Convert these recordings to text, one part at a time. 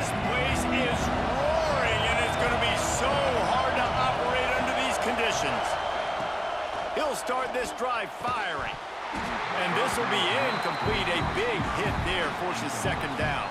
This place is roaring, and it's going to be so hard to operate under these conditions. He'll start this drive firing. And this will be incomplete. A big hit there forces second down.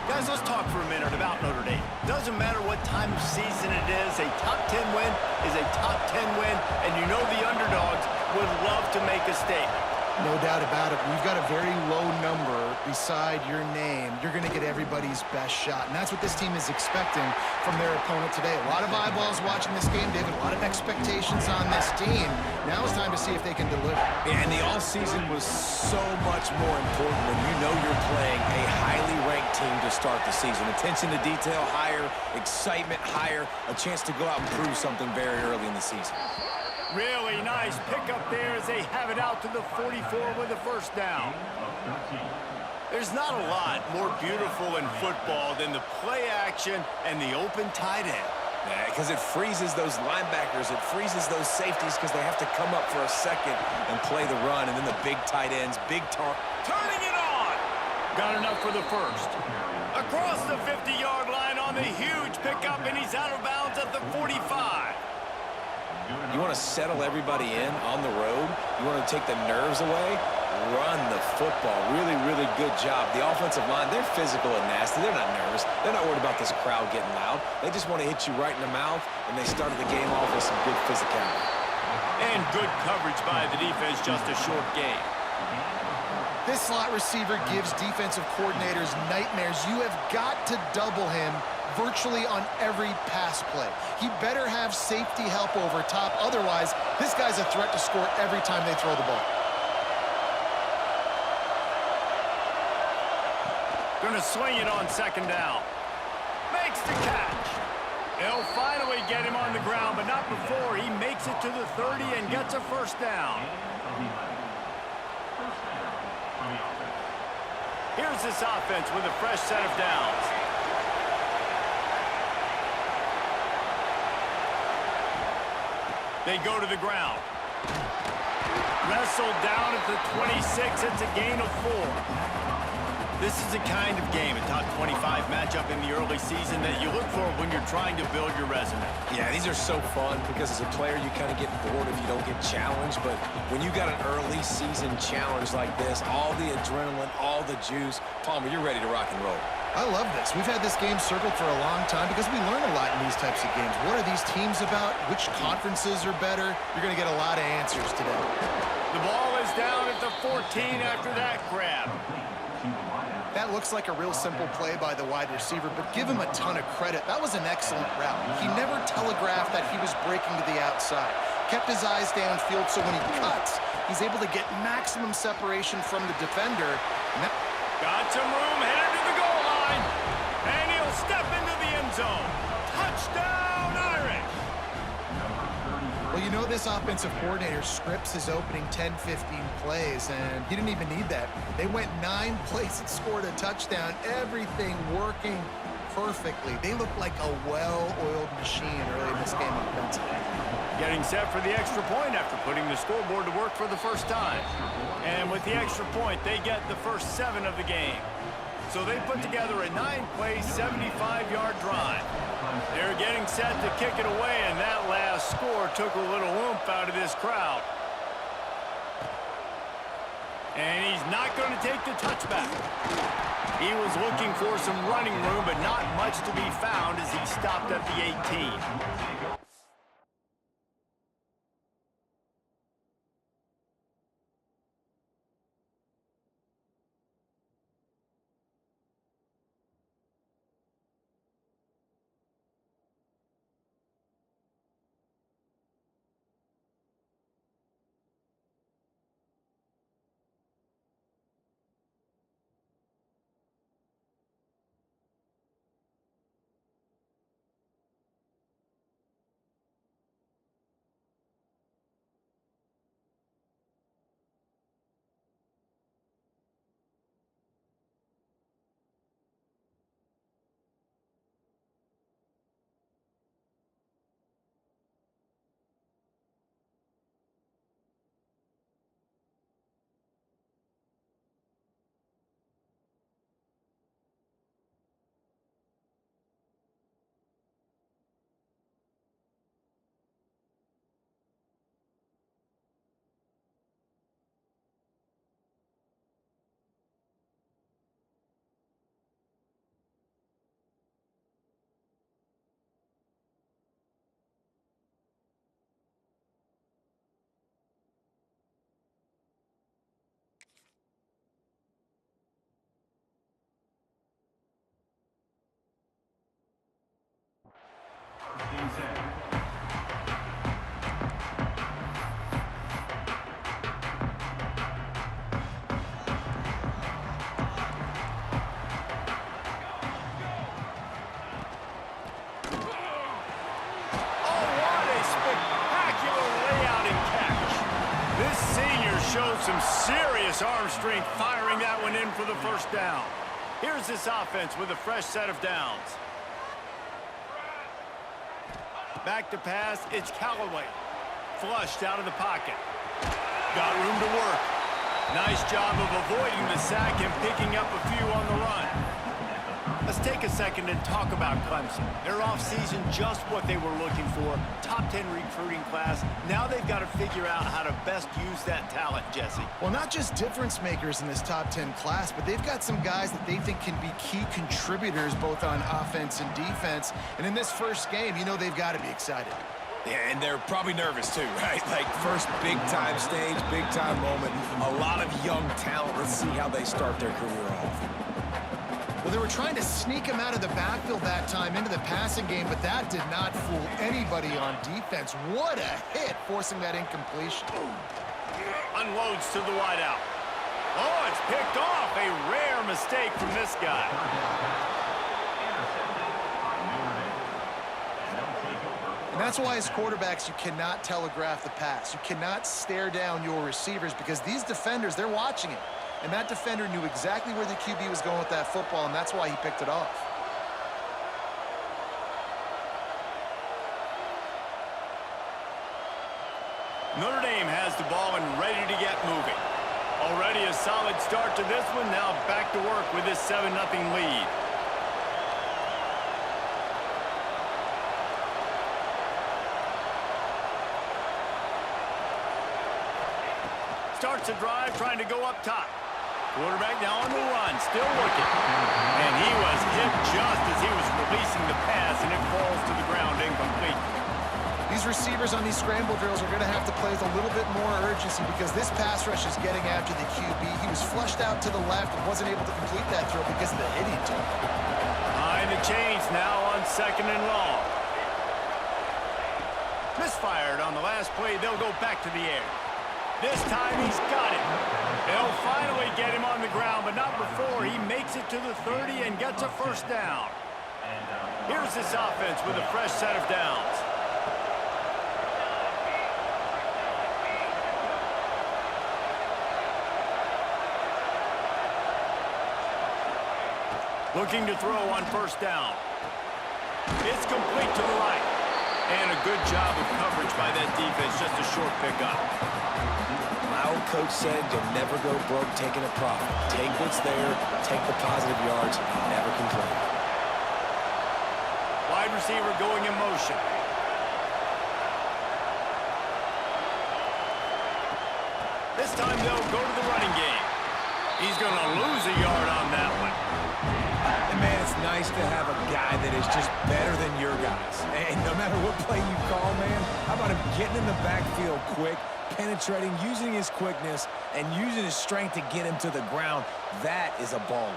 Guys, let's talk for a minute about Notre Dame. Doesn't matter what time of season it is, a top 10 win is a top 10 win, and you know the underdogs would love to make a statement. No doubt about it. We've got a very low number beside your name. You're going to get everybody's best shot, and that's what this team is expecting from their opponent today. A lot of eyeballs watching this game, David. A lot of expectations on this team. Now it's time to see if they can deliver. And the offseason was so much more important when you know you're playing a highly ranked team to start the season. Attention to detail higher, excitement higher, a chance to go out and prove something very early in the season. Really nice pickup there as they have it out to the 44 with a first down. There's not a lot more beautiful in football than the play action and the open tight end. Yeah, because it freezes those linebackers. It freezes those safeties because they have to come up for a second and play the run. And then the big tight ends, big target. Turning it on. Got enough for the first. Across the 50-yard line on the huge pickup, and he's out of bounds at the 45. You want to settle everybody in on the road? You want to take the nerves away? Run the football. Really, really good job. The offensive line, they're physical and nasty. They're not nervous. They're not worried about this crowd getting loud. They just want to hit you right in the mouth, and they started the game off with some good physicality. And good coverage by the defense, just a short game. This slot receiver gives defensive coordinators nightmares. You have got to double him virtually on every pass play. He better have safety help over top. Otherwise, this guy's a threat to score every time they throw the ball. Gonna swing it on second down. Makes the catch. They'll finally get him on the ground, but not before he makes it to the 30 and gets a first down. Here's this offense with a fresh set of downs. They go to the ground. Wrestled down at the 26. It's a gain of 4. This is the kind of game, a top 25 matchup in the early season that you look for when you're trying to build your resume. Yeah, these are so fun because as a player, you kind of get bored if you don't get challenged. But when you got an early season challenge like this, all the adrenaline, all the juice, Palmer, you're ready to rock and roll. I love this. We've had this game circled for a long time because we learn a lot in these types of games. What are these teams about? Which conferences are better? You're going to get a lot of answers today. The ball is down at the 14 after that grab. That looks like a real simple play by the wide receiver, but give him a ton of credit. That was an excellent route. He never telegraphed that he was breaking to the outside. Kept his eyes downfield, so when he cuts, he's able to get maximum separation from the defender. Got some room, headed to the goal line, and he'll step into the end zone. Touchdown, Irish! Well, you know this offensive coordinator scripts his opening 10, 15 plays, and he didn't even need that. They went 9 plays and scored a touchdown, everything working perfectly. They look like a well-oiled machine early in this game offensively. Getting set for the extra point after putting the scoreboard to work for the first time. And with the extra point, they get the first 7 of the game. So they put together a 9-play, 75-yard drive. They're getting set to kick it away, and that last score took a little oomph out of this crowd. And he's not going to take the touchback. He was looking for some running room, but not much to be found as he stopped at the 18. strength firing that one in for the first down. Here's this offense with a fresh set of downs. Back to pass, it's Callaway. Flushed out of the pocket. Got room to work. Nice job of avoiding the sack and picking up a few on the run. Let's take a second and talk about Clemson. Their offseason, just what they were looking for. Top 10 recruiting class. Now they've got to figure out how to best use that talent, Jesse. Well, not just difference makers in this top 10 class, but they've got some guys that they think can be key contributors both on offense and defense. And in this first game, you know they've got to be excited. Yeah, and they're probably nervous too, right? Like first big-time stage, big-time moment. A lot of young talent. Let's see how they start their career off. Well, they were trying to sneak him out of the backfield that time into the passing game, but that did not fool anybody on defense. What a hit, forcing that incompletion. Unloads to the wideout. Oh, it's picked off. A rare mistake from this guy. And that's why as quarterbacks, you cannot telegraph the pass. You cannot stare down your receivers because these defenders, they're watching it. And that defender knew exactly where the QB was going with that football, and that's why he picked it off. Notre Dame has the ball and ready to get moving. Already a solid start to this one. Now back to work with this 7-0 lead. Starts the drive, trying to go up top. Quarterback now on the run, still looking. And he was hit just as he was releasing the pass, and it falls to the ground incomplete. These receivers on these scramble drills are going to have to play with a little bit more urgency because this pass rush is getting after the QB. He was flushed out to the left and wasn't able to complete that throw because of the hit he took. Behind the chains now on 2nd and long. Misfired on the last play. They'll go back to the air. This time he's got it. They'll finally get him on the ground, but not before he makes it to the 30 and gets a first down. Here's this offense with a fresh set of downs. Looking to throw on first down. It's complete to the right. And a good job of coverage by that defense, just a short pickup. My old coach said you'll never go broke taking a profit. Take what's there, take the positive yards, and never complain. Wide receiver going in motion. This time they'll go to the running game. He's going to lose a yard on that one. And man, it's nice to have a guy that is just better than your guys. And no matter what play you call, man, how about him getting in the backfield quick, penetrating, using his quickness, and using his strength to get him to the ground. That is a baller.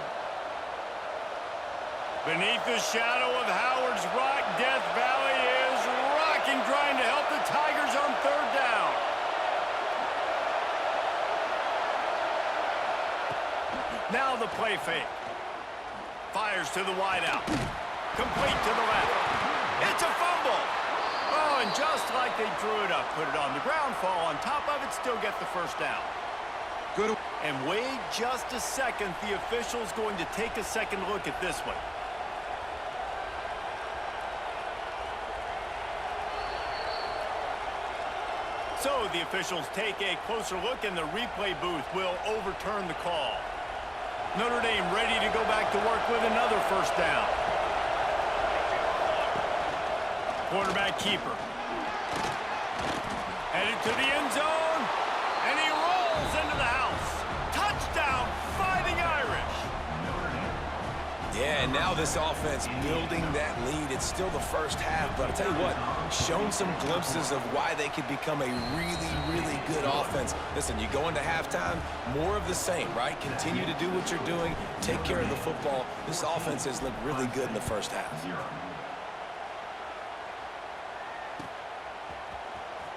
Beneath the shadow of Howard's Rock, Death Valley is rocking, trying to help the Tigers on 3rd down. Now the play fake. Fires to the wideout. Complete to the left. It's a fumble. Oh, and just like they drew it up, put it on the ground, fall on top of it, still get the first down. Good. And wait just a second. The official's going to take a second look at this one. So the officials take a closer look, and the replay booth will overturn the call. Notre Dame ready to go back to work with another first down. Quarterback keeper. Headed to the end zone, and he rolls into the house. Touchdown, Fighting Irish. Yeah, and now this offense building that lead. It's still the first half, but I'll tell you what, shown some glimpses of why they could become a really, really good offense. Listen, you go into halftime, more of the same, right? Continue to do what you're doing, take care of the football. This offense has looked really good in the first half.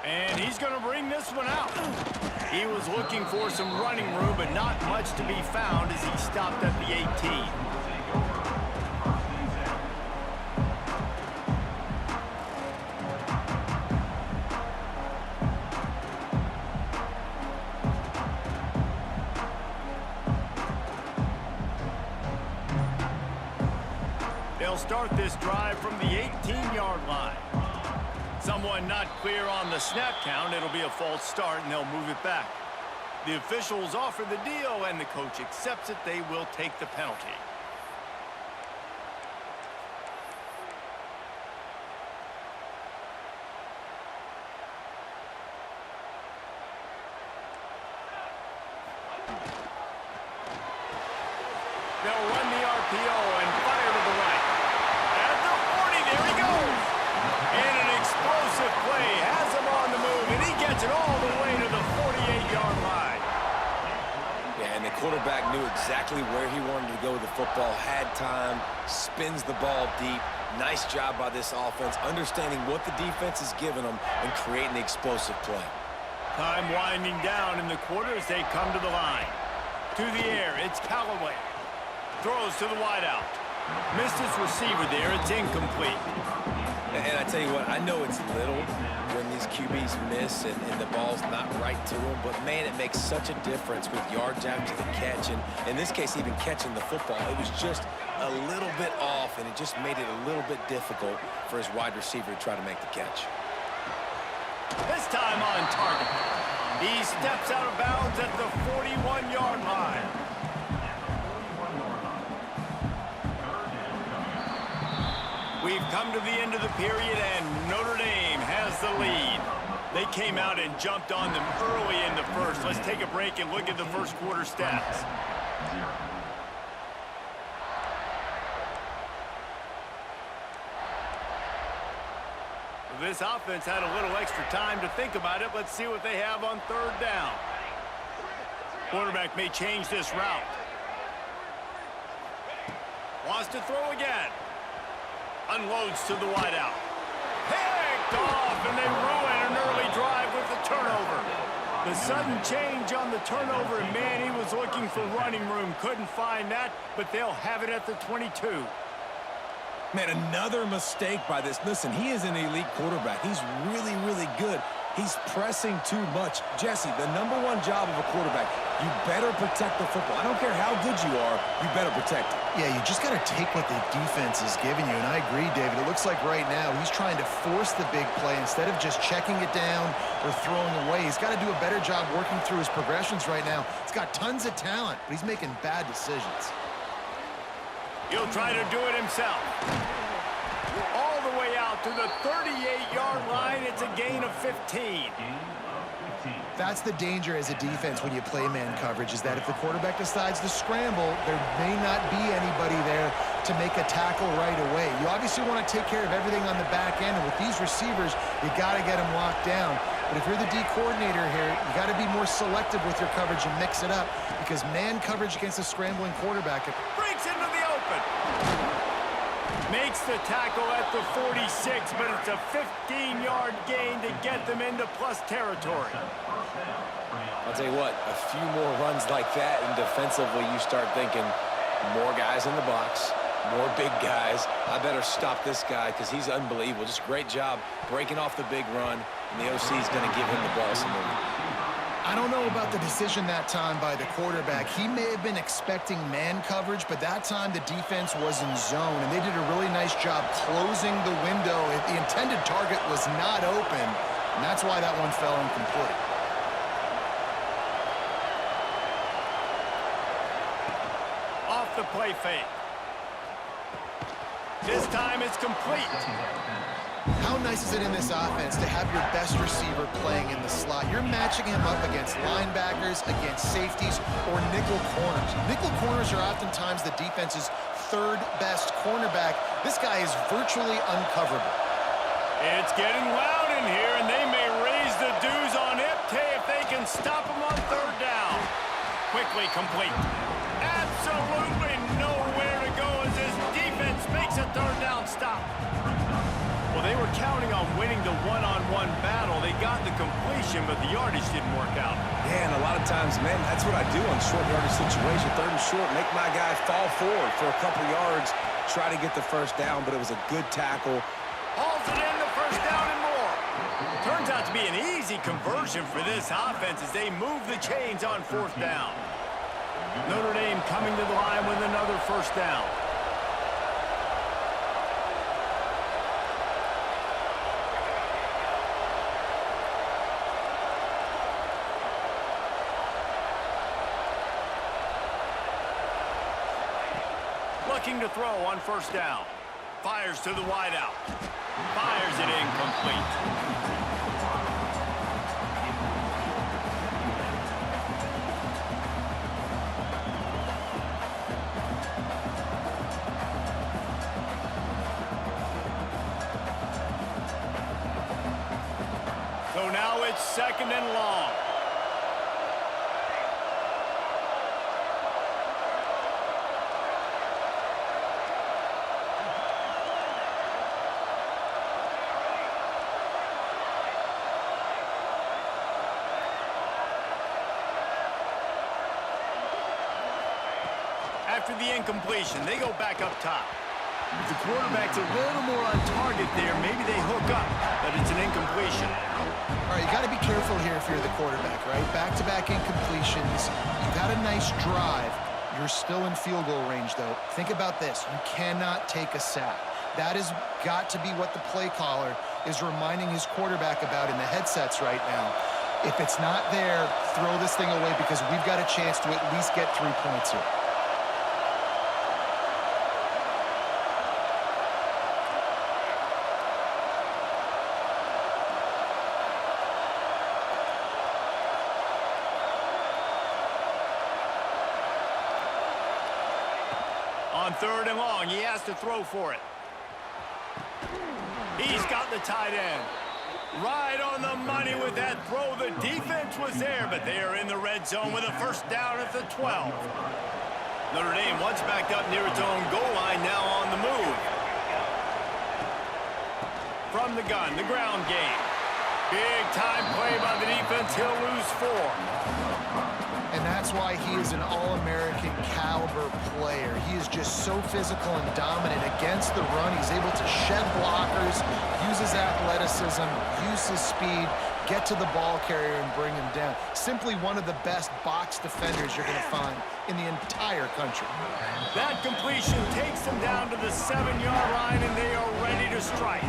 And he's going to bring this one out. He was looking for some running room, but not much to be found as he stopped at the 18. start this drive from the 18-yard line. Someone not clear on the snap count. It'll be a false start, and they'll move it back. The officials offer the deal, and the coach accepts it. They will take the penalty. They'll run the RPO and fire to the right. At the 40, there he goes. And an explosive play has him on the move, and he gets it all the way to the 48-yard line. Yeah, and the quarterback knew exactly where he wanted to go with the football, had time, spins the ball deep. Nice job by this offense, understanding what the defense is giving them and creating the explosive play. Time winding down in the quarter as they come to the line. To the air, it's Callaway. Throws to the wideout. Missed his receiver there. It's incomplete. And I tell you what, I know it's little when these QBs miss and the ball's not right to them, but, man, it makes such a difference with yards after the catch. And in this case, even catching the football, it was just a little bit off, and it just made it a little bit difficult for his wide receiver to try to make the catch. This time on target. He steps out of bounds at the 41-yard line. We've come to the end of the period, and Notre Dame has the lead. They came out and jumped on them early in the first. Let's take a break and look at the first quarter stats. This offense had a little extra time to think about it. Let's see what they have on third down. Quarterback may change this route. Wants to throw again. Unloads to the wideout. Picked off, and they ruin an early drive with the turnover. The sudden change on the turnover, and man, he was looking for running room. Couldn't find that, but they'll have it at the 22. Man, another mistake by this. Listen, he is an elite quarterback. He's really, really good. He's pressing too much. Jesse, the number one job of a quarterback, you better protect the football. I don't care how good you are, you better protect it. Yeah, you just got to take what the defense is giving you, and I agree, David. It looks like right now he's trying to force the big play instead of just checking it down or throwing away. He's got to do a better job working through his progressions right now. He's got tons of talent, but he's making bad decisions. He'll try to do it himself. All the way out to the 38-yard line. It's a gain of 15. That's the danger as a defense when you play man coverage, is that if the quarterback decides to scramble, there may not be anybody there to make a tackle right away. You obviously want to take care of everything on the back end, and with these receivers, you got to get them locked down. But if you're the D coordinator here, you got to be more selective with your coverage and mix it up, because man coverage against a scrambling quarterback, it breaks into the open. Makes the tackle at the 46, but it's a 15-yard gain to get them into plus territory. I'll tell you what, a few more runs like that, and defensively you start thinking more guys in the box, more big guys. I better stop this guy because he's unbelievable. Just a great job breaking off the big run, and the OC is going to give him the ball some more. I don't know about the decision that time by the quarterback. He may have been expecting man coverage, but that time the defense was in zone, and they did a really nice job closing the window. The intended target was not open, and that's why that one fell incomplete. Off the play fake. This time it's complete. How nice is it in this offense to have your best receiver playing in the slot? You're matching him up against linebackers, against safeties, or nickel corners. Nickel corners are oftentimes the defense's third best cornerback. This guy is virtually uncoverable. It's getting loud in here, and they may raise the dues on Ipte if they can stop him on third down. Quickly complete. Absolutely nowhere to go as this defense makes a third down stop. Well, they were counting on winning the one-on-one battle. They got the completion, but the yardage didn't work out. Yeah, and a lot of times, man, that's what I do on short yardage situation. Third and short, make my guy fall forward for a couple yards, try to get the first down, but it was a good tackle. Hauls it in, the first down and more. Turns out to be an easy conversion for this offense as they move the chains on fourth down. Notre Dame coming to the line with another first down. looking to throw on first down. Fires to the wideout. Fires it incomplete. So now it's 2nd and long. After the incompletion, they go back up top. If the quarterback's a little more on target there, maybe they hook up, but it's an incompletion. All right, you got to be careful here if you're the quarterback, right? Back-to-back incompletions. You've had a nice drive. You're still in field goal range, though. Think about this. You cannot take a sack. That has got to be what the play caller is reminding his quarterback about in the headsets right now. If it's not there, throw this thing away because we've got a chance to at least get 3 points here. On 3rd and long, he has to throw for it. He's got the tight end. Right on the money with that throw. The defense was there, but they are in the red zone with a first down at the 12. Notre Dame once backed up near its own goal line, now on the move. From the gun, the ground game. Big time play by the defense. He'll lose 4. And that's why he is an All-American caliber player. He is just so physical and dominant against the run. He's able to shed blockers, use his athleticism, use his speed, get to the ball carrier and bring him down. Simply one of the best box defenders you're going to find in the entire country. That completion takes them down to the 7-yard line, and they are ready to strike.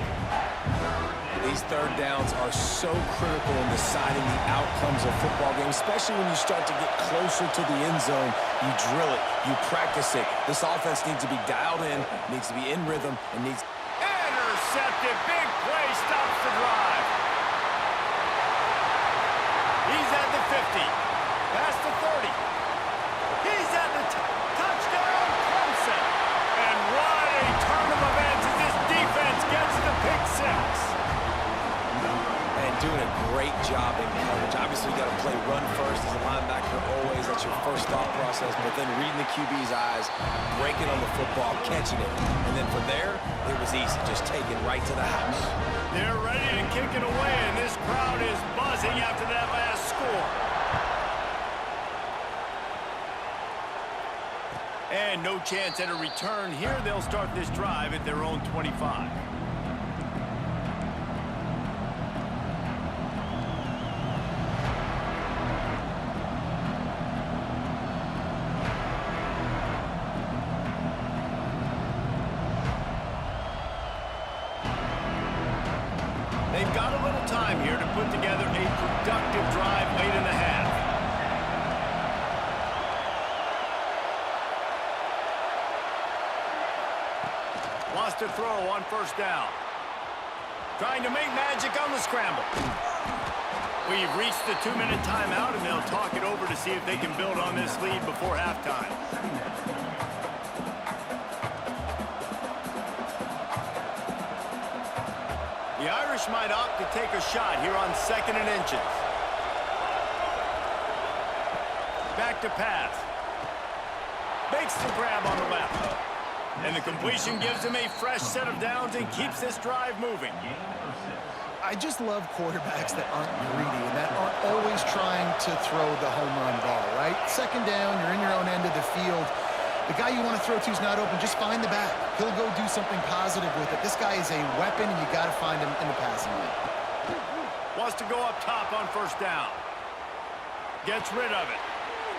These 3rd downs are so critical in deciding the outcomes of football games, especially when you start to get closer to the end zone. You drill it, you practice it. This offense needs to be dialed in, needs to be in rhythm, and needs... Intercepted, big play, stops the drive. He's at the 50, past the 30. He's at the touchdown, Clemson. And what a turn of events as this defense gets the pick 6. Doing a great job in coverage. Obviously, you got to play run first as a linebacker always. That's your first thought process. But then reading the QB's eyes, breaking on the football, catching it. And then from there, it was easy. Just taking right to the house. They're ready to kick it away, and this crowd is buzzing after that last score. And no chance at a return here. They'll start this drive at their own 25. They've got a little time here to put together a productive drive late in the half. Wants to throw on first down. Trying to make magic on the scramble. We've reached the 2-minute timeout, and they'll talk it over to see if they can build on this lead before halftime. The Irish might opt to take a shot here on 2nd and inches. Back to pass. Makes the grab on the left. And the completion gives him a fresh set of downs and keeps this drive moving. I just love quarterbacks that aren't greedy and that aren't always trying to throw the home run ball, right? 2nd down, you're in your own end of the field. The guy you want to throw to is not open. Just find the back. He'll go do something positive with it. This guy is a weapon, and you got to find him in the passing game. Wants to go up top on first down. Gets rid of it.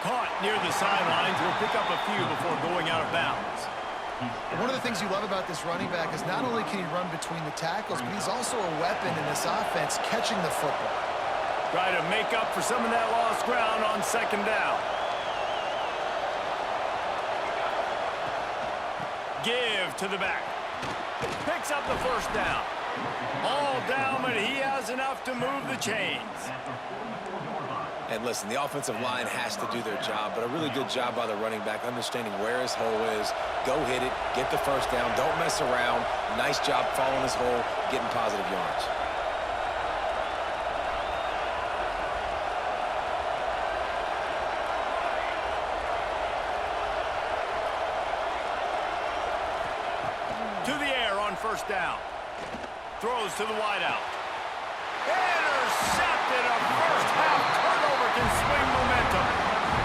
Caught near the sidelines. Will pick up a few before going out of bounds. One of the things you love about this running back is not only can he run between the tackles, but he's also a weapon in this offense, catching the football. Try to make up for some of that lost ground on 2nd down. Give to the back. Picks up the first down. All down, but he has enough to move the chains. And listen, the offensive line has to do their job, but a really good job by the running back, understanding where his hole is. Go hit it, get the first down, don't mess around. Nice job following his hole, getting positive yards. To the air on first down. Throws to the wideout. Intercepted. A first-half turnover can swing momentum.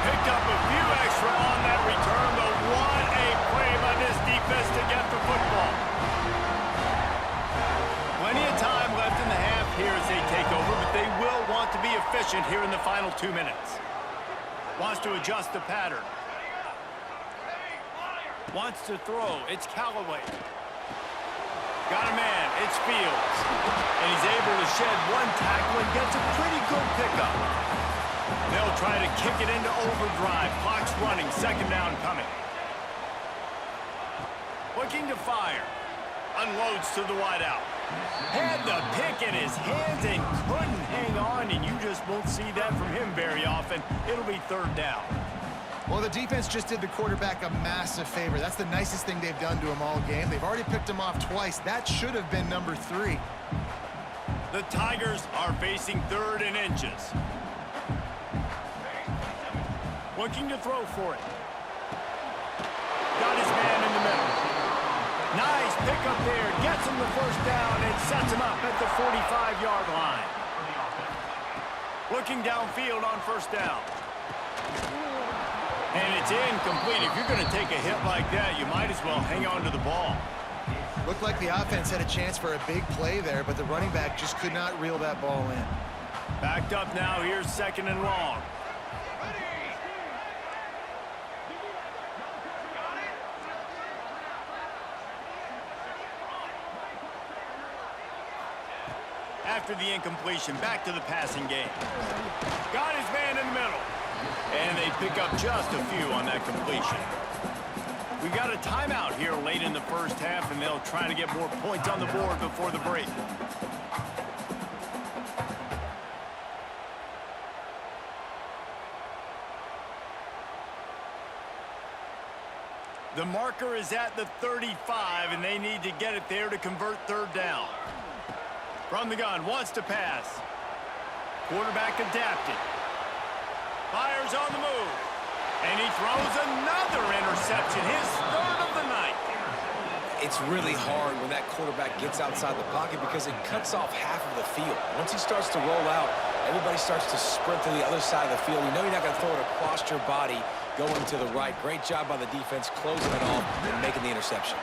Picked up a few extra on that return, but what a play by this defense to get the football. Plenty of time left in the half here as they take over, but they will want to be efficient here in the final 2 minutes. Wants to adjust the pattern. Wants to throw. It's Callaway. Got a man, it's Fields. And he's able to shed one tackle and gets a pretty good pickup. They'll try to kick it into overdrive. Clock's running, second down coming. Looking to fire. Unloads to the wideout. Had the pick in his hands and couldn't hang on, and you just won't see that from him very often. It'll be third down. Well, the defense just did the quarterback a massive favor. That's the nicest thing they've done to him all game. They've already picked him off twice. That should have been number 3. The Tigers are facing third and inches. Looking to throw for it. Got his man in the middle. Nice pickup there. Gets him the first down and sets him up at the 45-yard line. Looking downfield on first down. And it's incomplete. If you're going to take a hit like that, you might as well hang on to the ball. Looked like the offense had a chance for a big play there, but the running back just could not reel that ball in. Backed up now. Here's second and long. After the incompletion, back to the passing game. Got his man in the middle. And they pick up just a few on that completion. We got a timeout here late in the first half, and they'll try to get more points on the board before the break. The marker is at the 35, and they need to get it there to convert third down. From the gun, wants to pass. Quarterback adapted. Fires on the move. And he throws another interception, his third of the night. It's really hard when that quarterback gets outside the pocket because it cuts off half of the field. Once he starts to roll out, everybody starts to sprint to the other side of the field. You know you're not going to throw it across your body going to the right. Great job by the defense closing it off and making the interception.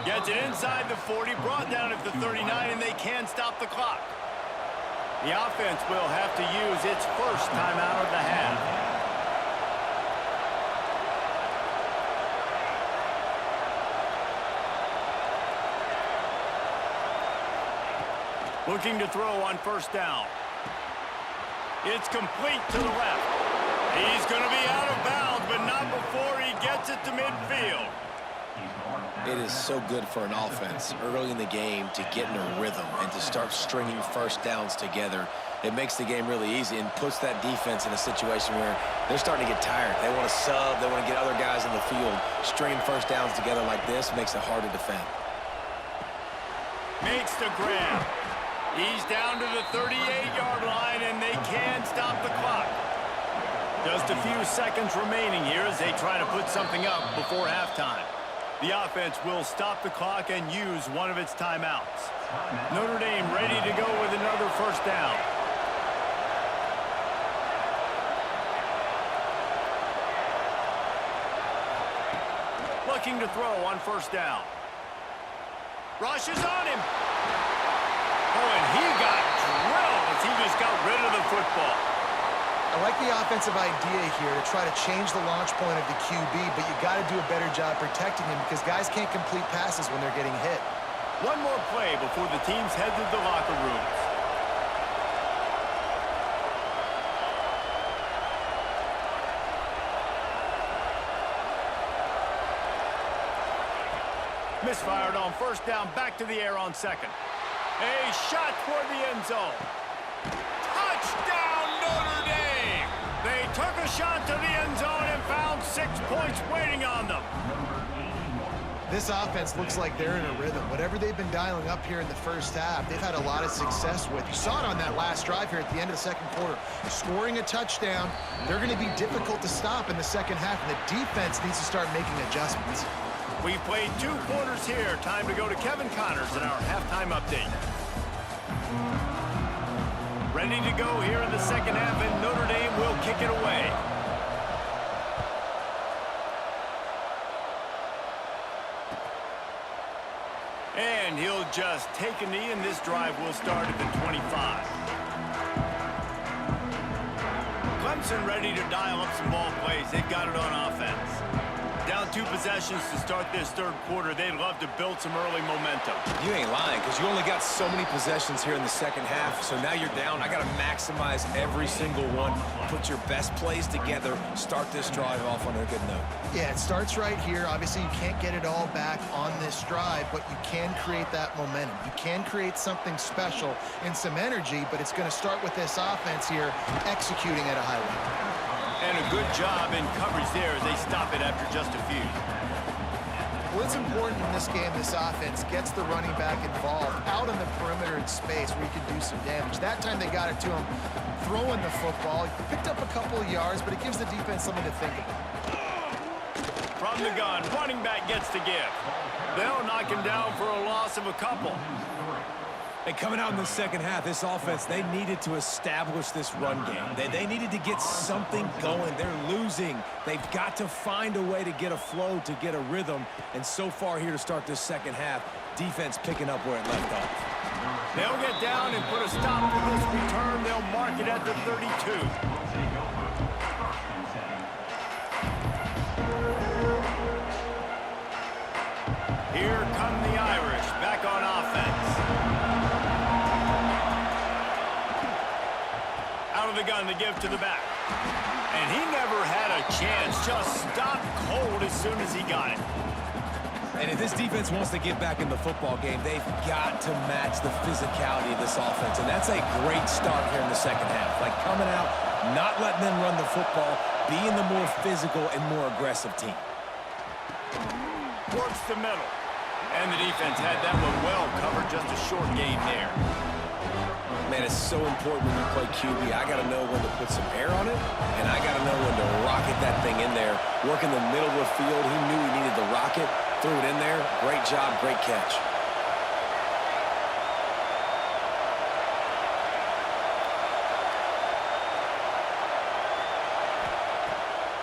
Gets it inside the 40, brought down at the 39, and they can stop the clock. The offense will have to use its first timeout of the half. Looking to throw on first down. It's complete to the left. He's going to be out of bounds, but not before he gets it to midfield. It is so good for an offense early in the game to get in a rhythm and to start stringing first downs together. It makes the game really easy and puts that defense in a situation where they're starting to get tired. They want to sub. They want to get other guys in the field. Stringing first downs together like this makes it hard to defend. Makes the grab. He's down to the 38-yard line, and they can stop the clock. Just a few seconds remaining here as they try to put something up before halftime. The offense will stop the clock and use one of its timeouts. Notre Dame ready to go with another first down. Looking to throw on first down. Rushes on him. Oh, and he got drilled as he just got rid of the football. I like the offensive idea here to try to change the launch point of the QB, but you got to do a better job protecting him because guys can't complete passes when they're getting hit. One more play before the teams head to the locker rooms. Misfired on first down, back to the air on second. A shot toward the end zone. Touchdown, Notre Dame! They took a shot to the end zone and found 6 points waiting on them. This offense looks like they're in a rhythm. Whatever they've been dialing up here in the first half, they've had a lot of success with. You saw it on that last drive here at the end of the second quarter. Scoring a touchdown, they're going to be difficult to stop in the second half, and the defense needs to start making adjustments. We've played 2 quarters here. Time to go to Kevin Connors in our halftime update. Ready to go here in the second half, and Notre Dame will kick it away. And he'll just take a knee, and this drive will start at the 25. Clemson ready to dial up some ball plays. They've got it on offense. Down 2 possessions to start this third quarter. They'd love to build some early momentum. You ain't lying, because you only got so many possessions here in the second half, so now you're down. I got to maximize every single one. Put your best plays together. Start this drive off on a good note. Yeah, it starts right here. Obviously, you can't get it all back on this drive, but you can create that momentum. You can create something special and some energy, but it's going to start with this offense here executing at a high level. And a good job in coverage there as they stop it after just a few. Well, it's important in this game this offense gets the running back involved out on the perimeter in space where you can do some damage. That time they got it to him throwing the football. He picked up a couple of yards, but it gives the defense something to think about. From the gun, running back gets to give. They'll knock him down for a loss of a couple. And coming out in the second half, this offense, they needed to establish this run game. They needed to get something going. They're losing. They've got to find a way to get a flow, to get a rhythm. And so far here to start this second half, defense picking up where it left off. They'll get down and put a stop to this return. They'll mark it at the 32. Here come the Irish back on offense. Out of the gun to give to the back. And he never had a chance. Just stopped cold as soon as he got it. And if this defense wants to get back in the football game, they've got to match the physicality of this offense. And that's a great start here in the second half. Like coming out, not letting them run the football, being the more physical and more aggressive team. Works the middle. And the defense had that one well covered. Just a short gain there. Man, it's so important when you play QB. I got to know when to put some air on it, and I got to know when to rocket that thing in there. Work in the middle of the field. He knew he needed the rocket. Threw it in there. Great job, great catch.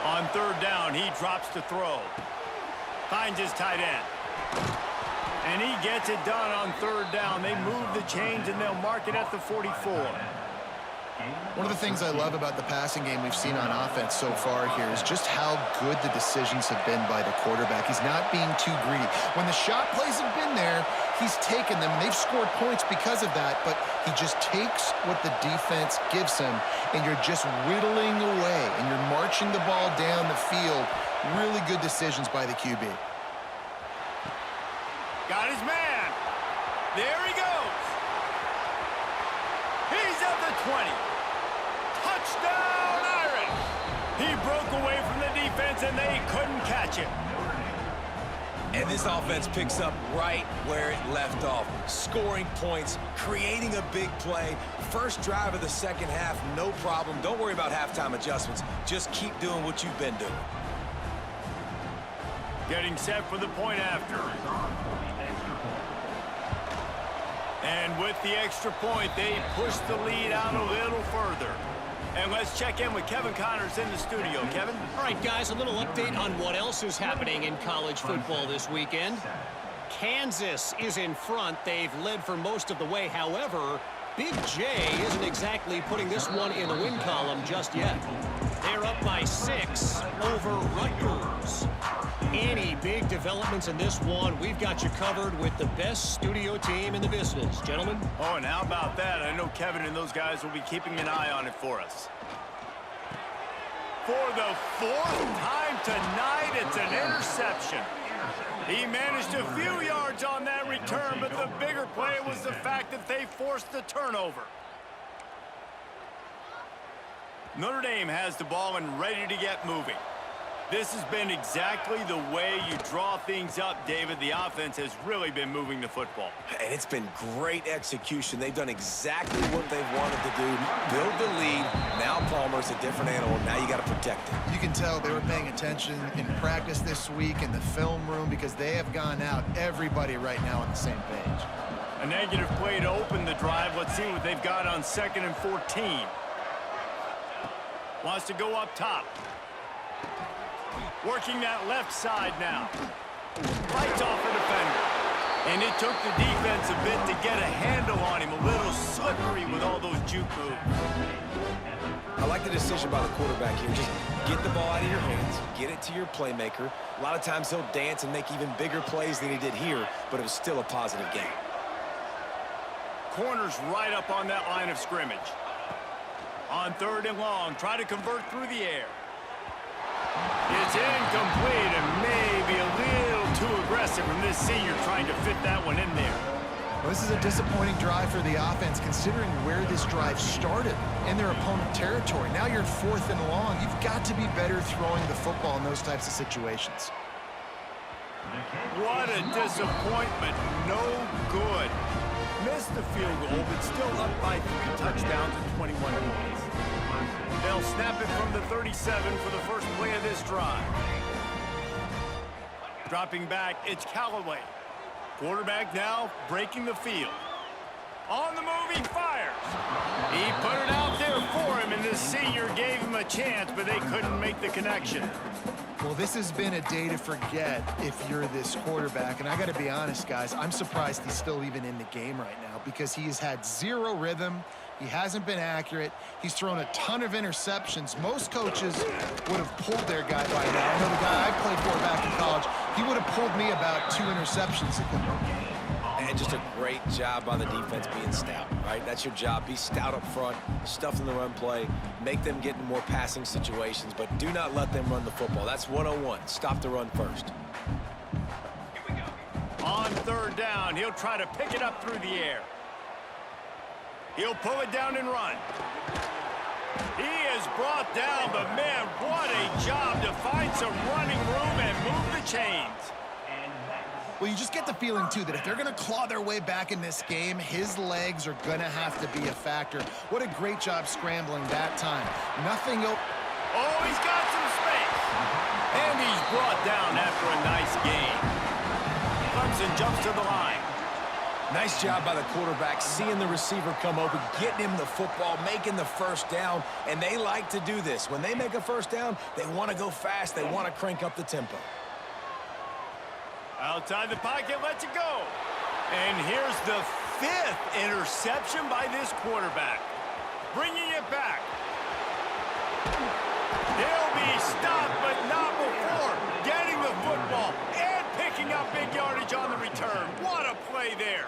On third down, he drops to throw. Finds his tight end. And he gets it done on third down. They move the chains, and they'll mark it at the 44. One of the things I love about the passing game we've seen on offense so far here is just how good the decisions have been by the quarterback. He's not being too greedy. When the shot plays have been there, he's taken them, and they've scored points because of that, but he just takes what the defense gives him, and you're just whittling away, and you're marching the ball down the field. Really good decisions by the QB. Got his man. There he goes. He's at the 20. Touchdown, Irish. He broke away from the defense, and they couldn't catch it. And this offense picks up right where it left off. Scoring points, creating a big play. First drive of the second half, no problem. Don't worry about halftime adjustments. Just keep doing what you've been doing. Getting set for the point after. And with the extra point, they push the lead out a little further. And let's check in with Kevin Connors in the studio. Kevin? All right, guys, a little update on what else is happening in college football this weekend. Kansas is in front. They've led for most of the way. However, Big J isn't exactly putting this one in the win column just yet. They're up by 6 over Rutgers. Any big developments in this one, we've got you covered with the best studio team in the business. Gentlemen? Oh, and how about that? I know Kevin and those guys will be keeping an eye on it for us. For the 4th time tonight, it's an interception. He managed a few yards on that return, but the bigger play was the fact that they forced the turnover. Notre Dame has the ball and ready to get moving. This has been exactly the way you draw things up, David. The offense has really been moving the football. And it's been great execution. They've done exactly what they've wanted to do. Build the lead. Now Palmer's a different animal. Now you got to protect him. You can tell they were paying attention in practice this week in the film room because they have gone out, everybody right now on the same page. A negative play to open the drive. Let's see what they've got on 2nd and 14. Wants to go up top. Working that left side now. Fights off a defender. And it took the defense a bit to get a handle on him. A little slippery with all those juke moves. I like the decision by the quarterback here. Just get the ball out of your hands. Get it to your playmaker. A lot of times he'll dance and make even bigger plays than he did here, but it was still a positive game. Corners right up on that line of scrimmage. On 3rd and long, try to convert through the air. It's incomplete and maybe a little too aggressive from this senior trying to fit that one in there. Well, this is a disappointing drive for the offense considering where this drive started in their opponent territory. Now you're 4th and long. You've got to be better throwing the football in those types of situations. What a disappointment. No good. Missed the field goal, but still up by 3 touchdowns and 21 points. They'll snap it from the 37 for the first play of this drive. Dropping back, it's Callaway. Quarterback now breaking the field. On the move, he fires. He put it out there for him, and the senior gave him a chance, but they couldn't make the connection. Well, this has been a day to forget if you're this quarterback. And I got to be honest, guys, I'm surprised he's still even in the game right now because he has had zero rhythm. He hasn't been accurate. He's thrown a ton of interceptions. Most coaches would have pulled their guy by now. I know the guy I played for back in college, he would have pulled me about 2 interceptions ago. And just a great job by the defense being stout, right? That's your job. Be stout up front, stuff in the run play, make them get in more passing situations, but do not let them run the football. That's 101. Stop the run first. Here we go. On 3rd down, he'll try to pick it up through the air. He'll pull it down and run. He is brought down, but man, what a job to find some running room and move the chains. Well, you just get the feeling, too, that if they're going to claw their way back in this game, his legs are going to have to be a factor. What a great job scrambling that time. Nothing. Oh, he's got some space. And he's brought down after a nice gain. Clemson jumps to the line. Nice job by the quarterback, seeing the receiver come over, getting him the football, making the first down, and they like to do this. When they make a first down, they want to go fast. They want to crank up the tempo. Outside the pocket, lets it go. And here's the 5th interception by this quarterback. Bringing it back. He'll be stopped, but not before getting the football and picking up big yardage on the return. What a play there.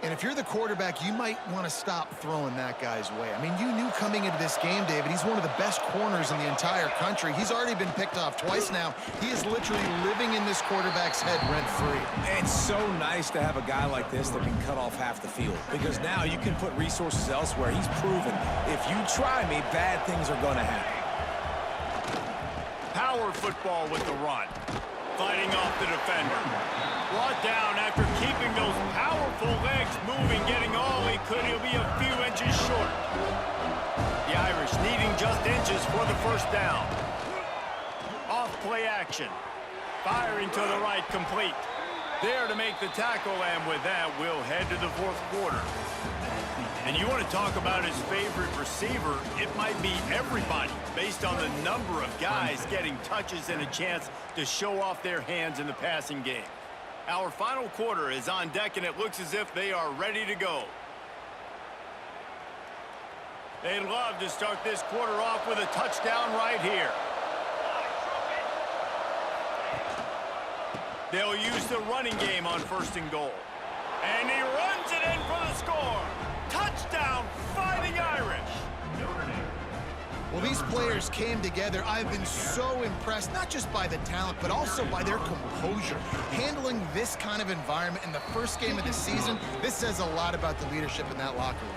And if you're the quarterback, you might want to stop throwing that guy's way. I mean, you knew coming into this game, David, he's one of the best corners in the entire country. He's already been picked off twice now. He is literally living in this quarterback's head rent-free. It's so nice to have a guy like this that can cut off half the field because now you can put resources elsewhere. He's proven if you try me, bad things are going to happen. Power football with the run. Fighting off the defender. Brought down after keeping those powerful legs moving, getting all he could. He'll be a few inches short. The Irish needing just inches for the first down. Off play action. Firing to the right, complete. There to make the tackle, and with that, we'll head to the 4th quarter. And you want to talk about his favorite receiver, it might be everybody based on the number of guys getting touches and a chance to show off their hands in the passing game. Our final quarter is on deck, and it looks as if they are ready to go. They'd love to start this quarter off with a touchdown right here. They'll use the running game on 1st and goal. And he runs it in for the score. Touchdown, Fighting Irish. Well, these players came together. I've been so impressed, not just by the talent, but also by their composure. Handling this kind of environment in the first game of the season, this says a lot about the leadership in that locker room.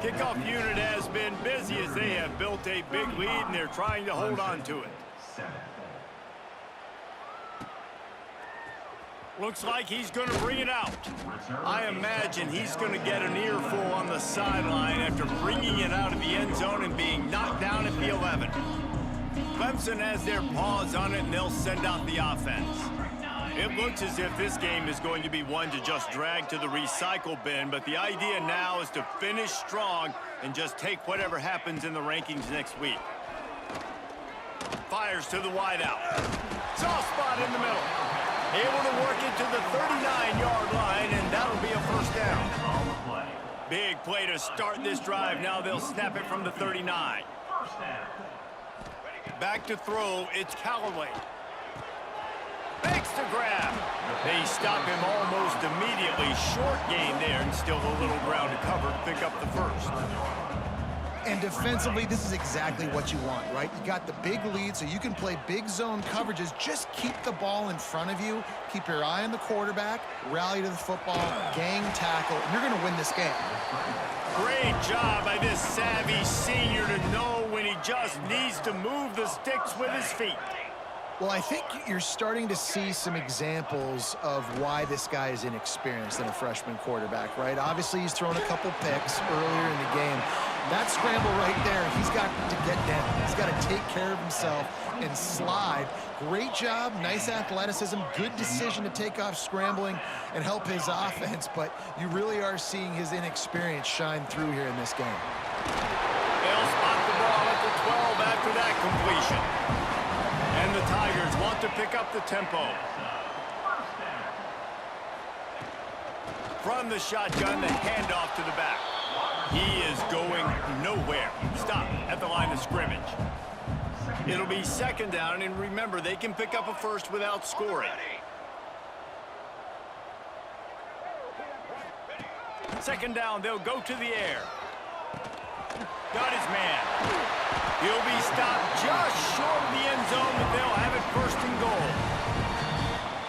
Kickoff unit has been busy as they have built a big lead, and they're trying to hold on to it. Looks like he's going to bring it out. I imagine he's going to get an earful on the sideline after bringing it out of the end zone and being knocked down at the 11. Clemson has their paws on it, and they'll send out the offense. It looks as if this game is going to be one to just drag to the recycle bin, but the idea now is to finish strong and just take whatever happens in the rankings next week. Fires to the wideout. Soft spot in the middle. Able to work it to the 39-yard line, and that'll be a first down. Big play to start this drive. Now they'll snap it from the 39. Back to throw, it's Callaway. Makes the grab. They stop him almost immediately. Short gain there, and still a little ground to cover to pick up the first. And defensively, this is exactly what you want, right? You got the big lead, so you can play big zone coverages. Just keep the ball in front of you. Keep your eye on the quarterback. Rally to the football. Gang tackle. And you're going to win this game. Great job by this savvy senior to know when he just needs to move the sticks with his feet. Well, I think you're starting to see some examples of why this guy is inexperienced in a freshman quarterback, right? Obviously, he's thrown a couple picks earlier in the game. That scramble right there, he's got to get down. He's got to take care of himself and slide. Great job, nice athleticism, good decision to take off scrambling and help his offense, but you really are seeing his inexperience shine through here in this game. They'll spot the ball at the 12 after that completion. And the Tigers want to pick up the tempo. From the shotgun, the handoff to the back. He is going nowhere. Stop at the line of scrimmage. It'll be second down, and remember, they can pick up a first without scoring. Second down, they'll go to the air. Got his man. He'll be stopped just short of the end zone, but they'll have it first and goal.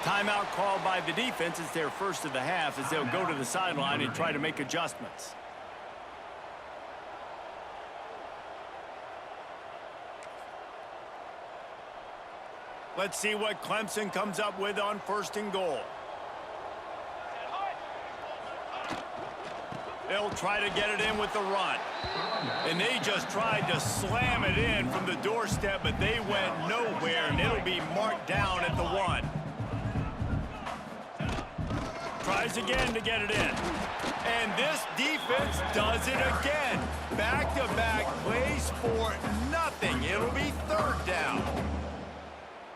Timeout called by the defense. It's their first of the half as they'll go to the sideline and try to make adjustments. Let's see what Clemson comes up with on first and goal. They'll try to get it in with the run. And they just tried to slam it in from the doorstep, but they went nowhere, and it'll be marked down at the 1. Tries again to get it in. And this defense does it again. Back-to-back plays for nothing. It'll be third down.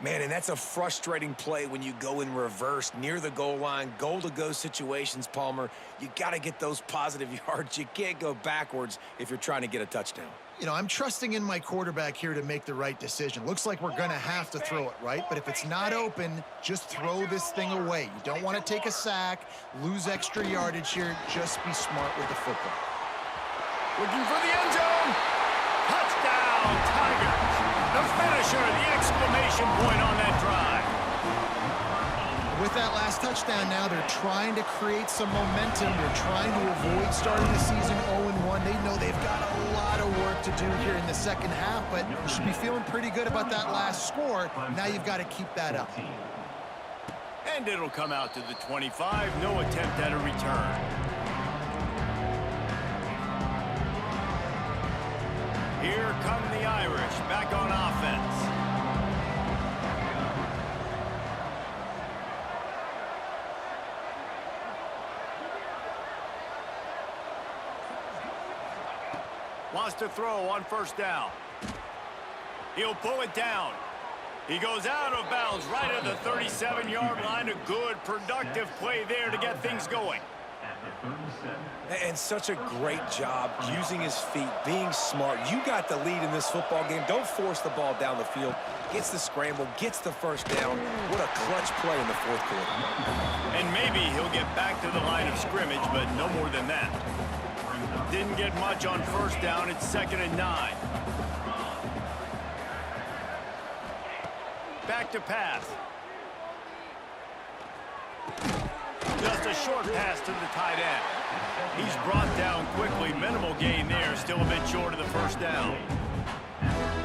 Man, and that's a frustrating play when you go in reverse near the goal line, goal-to-go situations, Palmer. You got to get those positive yards. You can't go backwards if you're trying to get a touchdown. You know, I'm trusting in my quarterback here to make the right decision. Looks like we're going to have to throw it, right? But if it's not open, just throw this thing away. You don't want to take a sack, lose extra yardage here. Just be smart with the football. Looking for the end zone. Touchdown, Tigers. The finisher, the exclamation point on that drive. With that last touchdown now, they're trying to create some momentum. They're trying to avoid starting the season 0-1. They know they've got a lot of work to do here in the second half, but you should be feeling pretty good about that last score. Now you've got to keep that up. And it'll come out to the 25. No attempt at a return. Here come the Irish back on offense. Wants to throw on first down. He'll pull it down. He goes out of bounds right at the 37-yard line. A good, productive play there to get things going. And such a great job using his feet, being smart. You got the lead in this football game. Don't force the ball down the field. Gets the scramble, gets the first down. What a clutch play in the fourth quarter. And maybe he'll get back to the line of scrimmage, but no more than that. Didn't get much on first down. It's 2nd and 9. back to pass. Just a short pass to the tight end. He's brought down quickly. Minimal gain there. Still a bit short of the first down.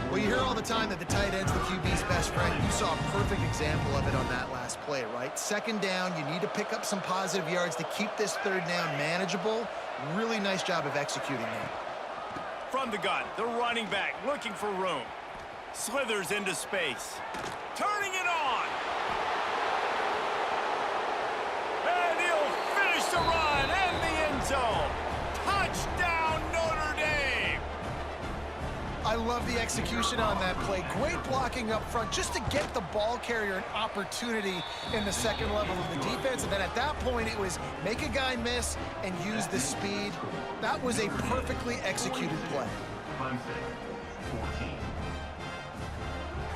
Well, you hear all the time that the tight end's the QB's best friend. You saw a perfect example of it on that last play, right? Second down, you need to pick up some positive yards to keep this third down manageable. Really nice job of executing that. From the gun, the running back looking for room. Slithers into space. Turning it on. And he'll finish the run and the end zone. Touchdown, Notre Dame. I love the execution on that play. Great blocking up front just to get the ball carrier an opportunity in the second level of the defense. And then at that point, it was make a guy miss and use the speed. That was a perfectly executed play.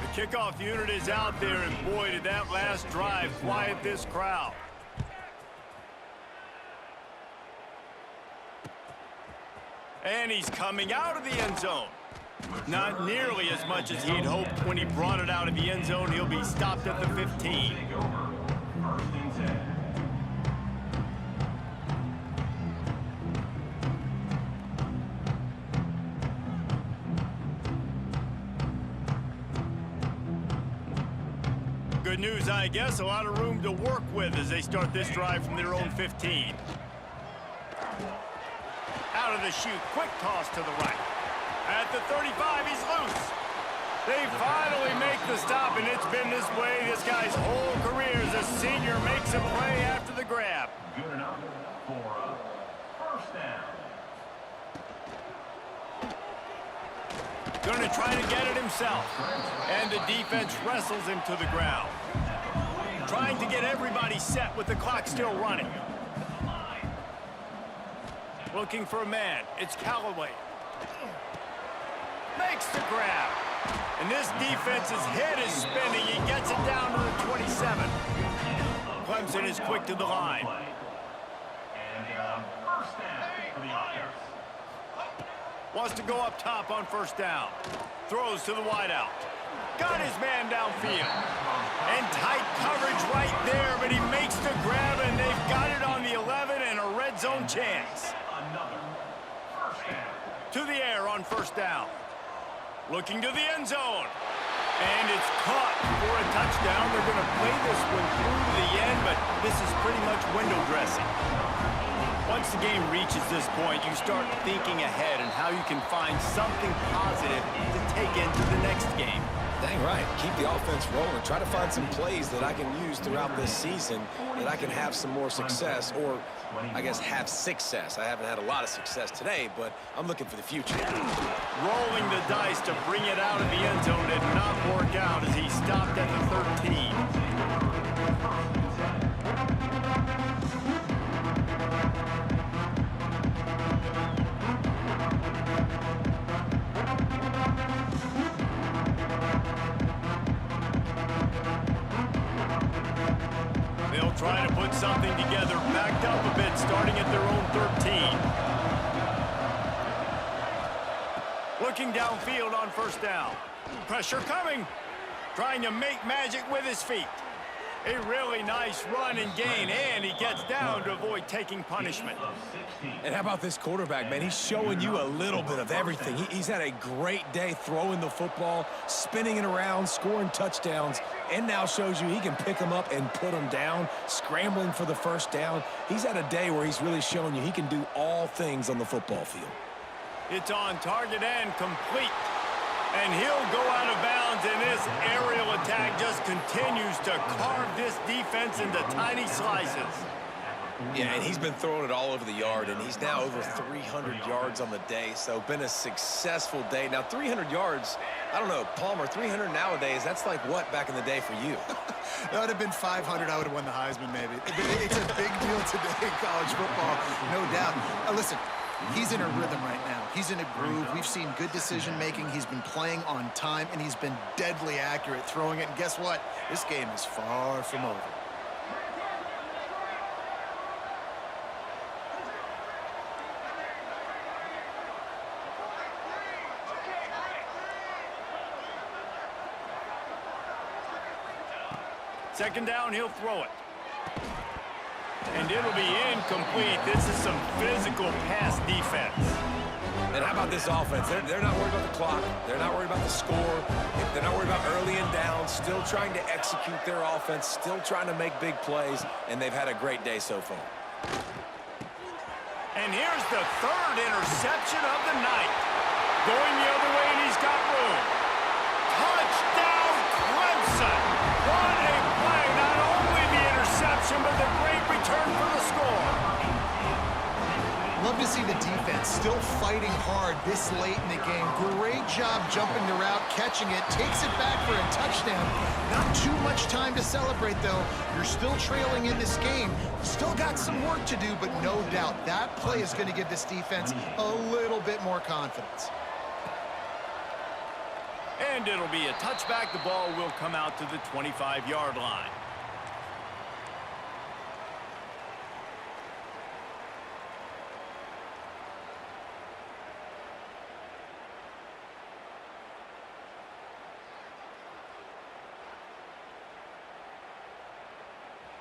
The kickoff unit is out there, and boy, did that last drive quiet this crowd. And he's coming out of the end zone. Not nearly as much as he'd hoped when he brought it out of the end zone. He'll be stopped at the 15. Good news, I guess. A lot of room to work with as they start this drive from their own 15. Out of the chute, quick toss to the right. At the 35, he's loose. They finally make the stop, and it's been this way this guy's whole career as a senior makes a play after the grab. Good enough for a first down. Going to try to get it himself. And the defense wrestles him to the ground. Trying to get everybody set with the clock still running. Looking for a man. It's Callaway. Makes the grab. And this defense's head is spinning. He gets it down to the 27. Clemson is quick to the line. And first down for the offense. Wants to go up top on first down. Throws to the wideout. Got his man downfield. And tight coverage right there, but he makes the grab, and they've got it on the 11 and a red zone chance. Another first down. To the air on first down. Looking to the end zone. And it's caught for a touchdown. They're going to play this one through to the end, but this is pretty much window dressing. Once the game reaches this point, you start thinking ahead and how you can find something positive to take into the next game. Dang right. Keep the offense rolling. Try to find some plays that I can use throughout this season that I can have some more success, or I guess have success. I haven't had a lot of success today, but I'm looking for the future. Rolling the dice to bring it out of the end zone did not work out as he stopped at the 13. They'll try to put something together, backed up a bit, starting at their own 13. Looking downfield on first down. Pressure coming. Trying to make magic with his feet. A really nice run and gain, and he gets down to avoid taking punishment. And how about this quarterback, man? He's showing you a little bit of everything. He's had a great day throwing the football, spinning it around, scoring touchdowns, and now shows you he can pick them up and put them down, scrambling for the first down. He's had a day where he's really showing you he can do all things on the football field. It's on target and complete. And he'll go out of bounds, and this aerial attack just continues to carve this defense into tiny slices. Yeah, and he's been throwing it all over the yard, and he's now over 300 yards on the day, so been a successful day. Now, 300 yards, I don't know, Palmer, 300 nowadays, that's like what back in the day for you? That would have been 500. I would have won the Heisman, maybe. It's a big deal today in college football, no doubt. Listen, he's in a rhythm right now. He's in a groove. We've seen good decision-making. He's been playing on time, and he's been deadly accurate throwing it. And guess what? This game is far from over. Second down, he'll throw it. And it'll be incomplete. This is some physical pass defense. And how about this offense? They're not worried about the clock. They're not worried about the score. They're not worried about early and down. Still trying to execute their offense. Still trying to make big plays. And they've had a great day so far. And here's the third interception of the night. Going the other way, and he's got room. Touchdown, Clemson. What a play. Not only the interception, but the great return for the score. Love to see the defense still fighting hard this late in the game. Great job jumping the route, catching it, takes it back for a touchdown. Not too much time to celebrate, though. You're still trailing in this game. Still got some work to do, but no doubt that play is going to give this defense a little bit more confidence. And it'll be a touchback. The ball will come out to the 25-yard line.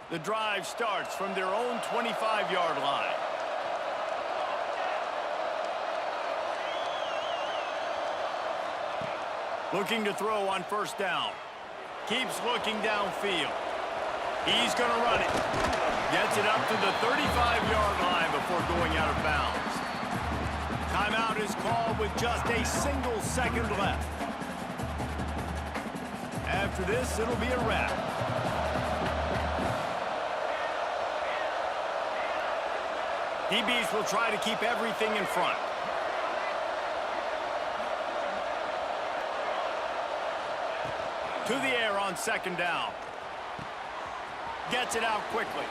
The drive starts from their own 25-yard line. Looking to throw on first down. Keeps looking downfield. He's going to run it. Gets it up to the 35-yard line before going out of bounds. Timeout is called with just a single second left. After this, it'll be a wrap. DBs will try to keep everything in front. To the air on second down. Gets it out quickly.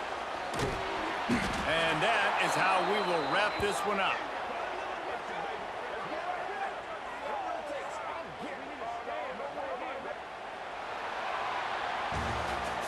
And that is how we will wrap this one up.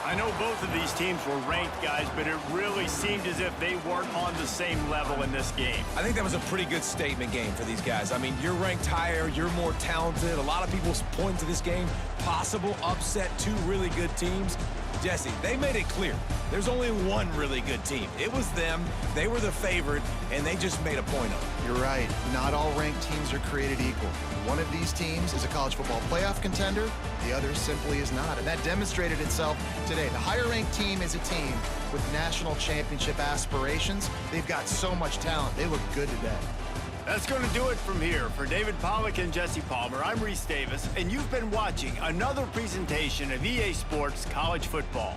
I know both of these teams were ranked, guys, but it really seemed as if they weren't on the same level in this game. I think that was a pretty good statement game for these guys. I mean, you're ranked higher, you're more talented. A lot of people point to this game, possible upset, two really good teams. Jesse, they made it clear. There's only one really good team. It was them. They were the favorite, and they just made a point of it. You're right. Not all ranked teams are created equal. One of these teams is a college football playoff contender. The other simply is not, and that demonstrated itself today. The higher-ranked team is a team with national championship aspirations. They've got so much talent. They look good today. That's going to do it from here. For David Pollack and Jesse Palmer, I'm Reese Davis, and you've been watching another presentation of EA Sports College Football.